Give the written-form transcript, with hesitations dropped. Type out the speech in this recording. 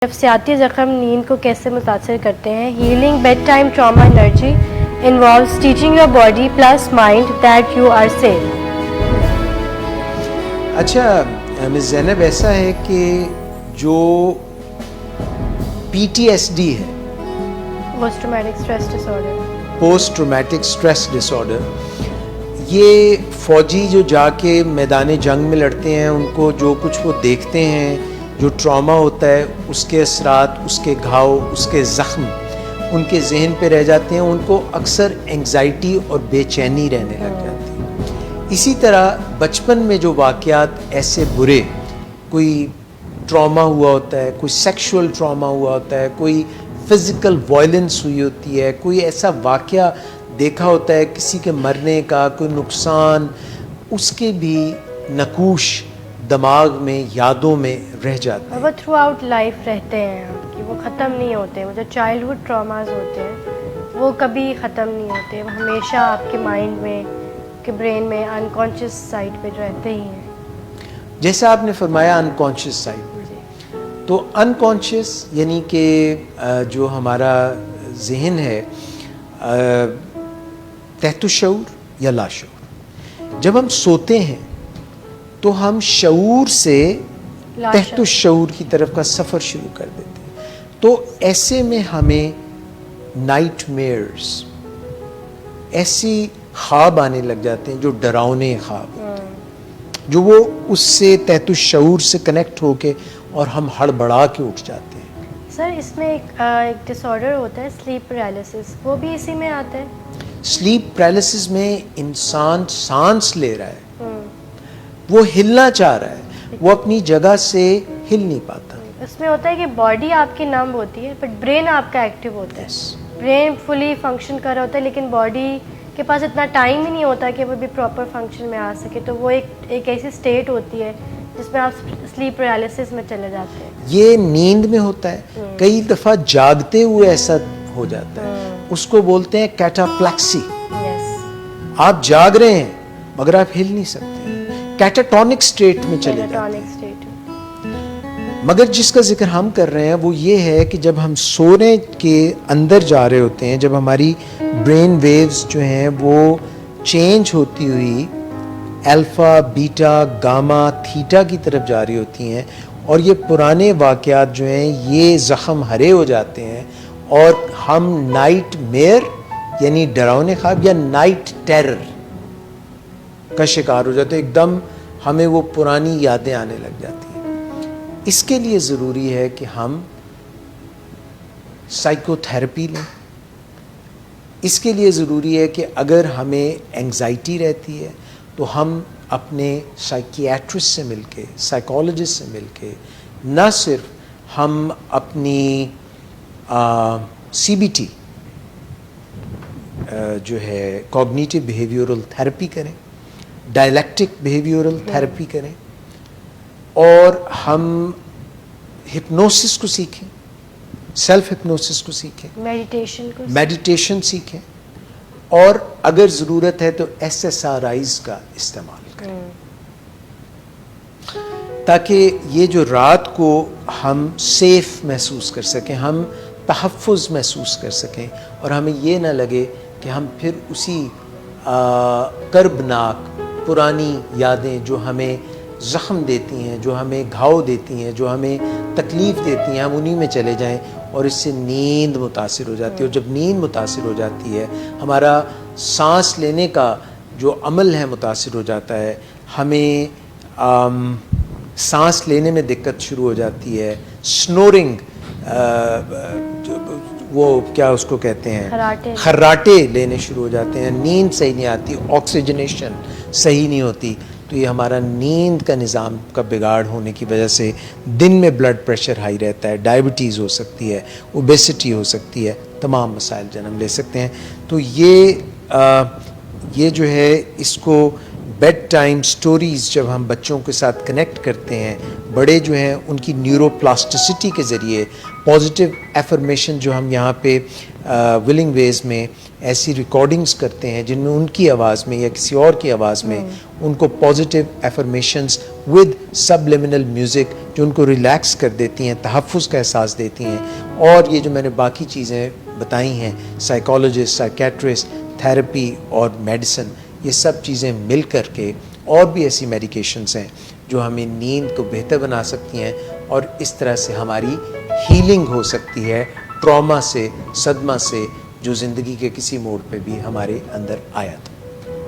نفسیاتی زخم نیند کو کیسے متاثر کرتے ہیں؟ Healing bad time trauma energy involves teaching your body plus mind that you are safe. اچھا مس زینب، ایسا ہے کہ جو PTSD ہے، post traumatic stress disorder, post traumatic stress disorder, یہ فوجی جو جا کے میدان جنگ میں لڑتے ہیں، ان کو جو کچھ وہ دیکھتے ہیں، جو ٹراما ہوتا ہے، اس کے اثرات، اس کے گھاؤ، اس کے زخم ان کے ذہن پہ رہ جاتے ہیں. ان کو اکثر انگزائٹی اور بے چینی رہنے لگ جاتی ہے. اسی طرح بچپن میں جو واقعات ایسے برے، کوئی ٹراما ہوا ہوتا ہے، کوئی سیکشول ٹراما ہوا ہوتا ہے، کوئی فزیکل وائلنس ہوئی ہوتی ہے، کوئی ایسا واقعہ دیکھا ہوتا ہے کسی کے مرنے کا، کوئی نقصان، اس کے بھی نقوش دماغ میں، یادوں میں رہ جاتے ہیں. وہ تھرو آؤٹ لائف رہتے ہیں آپ کی، وہ ختم نہیں ہوتے. وہ جو چائلڈ ہوڈ ٹراماز ہوتے ہیں وہ کبھی ختم نہیں ہوتے، وہ ہمیشہ آپ کے مائنڈ میں، کے برین میں، انکانشیس سائڈ پہ رہتے ہی ہیں. جیسا آپ نے فرمایا انکانشیس سائڈ پہ، تو انکانشیس یعنی کہ جو ہمارا ذہن ہے، تحت الشعور یا لاشعور. جب ہم سوتے ہیں تو ہم شعور سے تحت الشعور کی طرف کا سفر شروع کر دیتے ہیں. تو ایسے میں ہمیں نائٹ میئرز، ایسی خواب آنے لگ جاتے ہیں جو ڈراؤنے خواب ہوتے ہیں، جو وہ اس سے تحت الشعور سے کنیکٹ ہو کے اور ہم ہڑبڑا کے اٹھ جاتے ہیں. سر اس میں ایک ڈس آرڈر ہوتا ہے سلیپ پیرالسس، وہ بھی اسی میں آتا ہے؟ سلیپ پیرالسس میں انسان سانس لے رہا ہے، وہ ہلنا چاہ رہا ہے، وہ اپنی جگہ سے ہل نہیں پاتا. اس میں ہوتا ہے کہ باڈی آپ کی نم ہوتی ہے بٹ برین آپ کا ایکٹیو ہوتا ہے. برین فلی فنکشن کر رہا ہوتا ہے لیکن باڈی کے پاس اتنا ٹائم ہی نہیں ہوتا کہ وہ بھی پراپر فنکشن میں آ سکے. تو وہ ایک ایسی اسٹیٹ ہوتی ہے جس میں آپ سلیپ پیرالسس میں چلے جاتے ہیں. یہ نیند میں ہوتا ہے، کئی دفعہ جاگتے ہوئے ایسا ہو جاتا ہے. اس کو بولتے ہیں کیٹاپلیکسی. آپ جاگ رہے ہیں مگر آپ ہل نہیں سکتے، کیٹاٹونک سٹیٹ میں چلے جاتے ہیں. مگر جس کا ذکر ہم کر رہے ہیں وہ یہ ہے کہ جب ہم سونے کے اندر جا رہے ہوتے ہیں، جب ہماری برین ویوز جو ہیں وہ چینج ہوتی ہوئی الفا، بیٹا، گاما، تھیٹا کی طرف جا رہی ہوتی ہیں، اور یہ پرانے واقعات جو ہیں یہ زخم ہرے ہو جاتے ہیں، اور ہم نائٹ میئر یعنی ڈراؤنے خواب یا نائٹ ٹیرر کا شکار ہو جاتے ہیں. ایک دم ہمیں وہ پرانی یادیں آنے لگ جاتی ہیں. اس کے لیے ضروری ہے کہ ہم سائیکو تھراپی لیں. اس کے لیے ضروری ہے کہ اگر ہمیں اینگزائٹی رہتی ہے تو ہم اپنے سائیکیاٹرسٹ سے مل کے، سائیکالوجسٹ سے مل کے، نہ صرف ہم اپنی CBT جو ہے کوگنیٹیو بیہیویورل تھراپی کریں، ڈائلیکٹک بیہیویورل تھراپی کریں، اور ہم ہپنوسس کو سیکھیں، سیلف ہپنوسس کو سیکھیں، میڈیٹیشن سیکھیں، اور اگر ضرورت ہے تو SSRIs کا استعمال کریں، تاکہ یہ جو رات کو ہم سیف محسوس کر سکیں، ہم تحفظ محسوس کر سکیں، اور ہمیں یہ نہ لگے کہ ہم پھر اسی کربناک پرانی یادیں جو ہمیں زخم دیتی ہیں، جو ہمیں گھاؤ دیتی ہیں، جو ہمیں تکلیف دیتی ہیں، ہم انہی میں چلے جائیں، اور اس سے نیند متاثر ہو جاتی ہے. اور جب نیند متاثر ہو جاتی ہے، ہمارا سانس لینے کا جو عمل ہے متاثر ہو جاتا ہے، ہمیں سانس لینے میں دقت شروع ہو جاتی ہے، سنورنگ، وہ کیا اس کو کہتے ہیں، خراٹے لینے شروع ہو جاتے ہیں، نیند صحیح نہیں آتی، آکسیجنیشن صحیح نہیں ہوتی. تو یہ ہمارا نیند کا نظام کا بگاڑ ہونے کی وجہ سے دن میں بلڈ پریشر ہائی رہتا ہے، ڈائبٹیز ہو سکتی ہے، اوبیسٹی ہو سکتی ہے، تمام مسائل جنم لے سکتے ہیں. تو یہ جو ہے اس کو بیڈ ٹائم سٹوریز جب ہم بچوں کے ساتھ کنیکٹ کرتے ہیں، بڑے جو ہیں ان کی نیورو پلاسٹسٹی کے ذریعے پازیٹیو ایفرمیشن جو ہم یہاں پہ ولنگ ویز میں ایسی ریکارڈنگز کرتے ہیں جن میں ان کی آواز میں یا کسی اور کی آواز میں ان کو positive affirmations with subliminal music جو ان کو ریلیکس کر دیتی ہیں, تحفظ کا احساس دیتی ہیں. اور یہ جو میں نے باقی چیزیں بتائی ہیں, سائیکالوجسٹ, سائیکیٹرسٹ, تھیراپی اور میڈیسن, یہ سب چیزیں مل کر کے, اور بھی ایسی میڈیکیشنز ہیں جو ہمیں نیند کو بہتر بنا سکتی ہیں, اور اس طرح سے ہماری ہیلنگ ہو سکتی ہے ٹراما سے, صدمہ سے, جو زندگی کے کسی موڑ پہ بھی ہمارے اندر آیا تھا.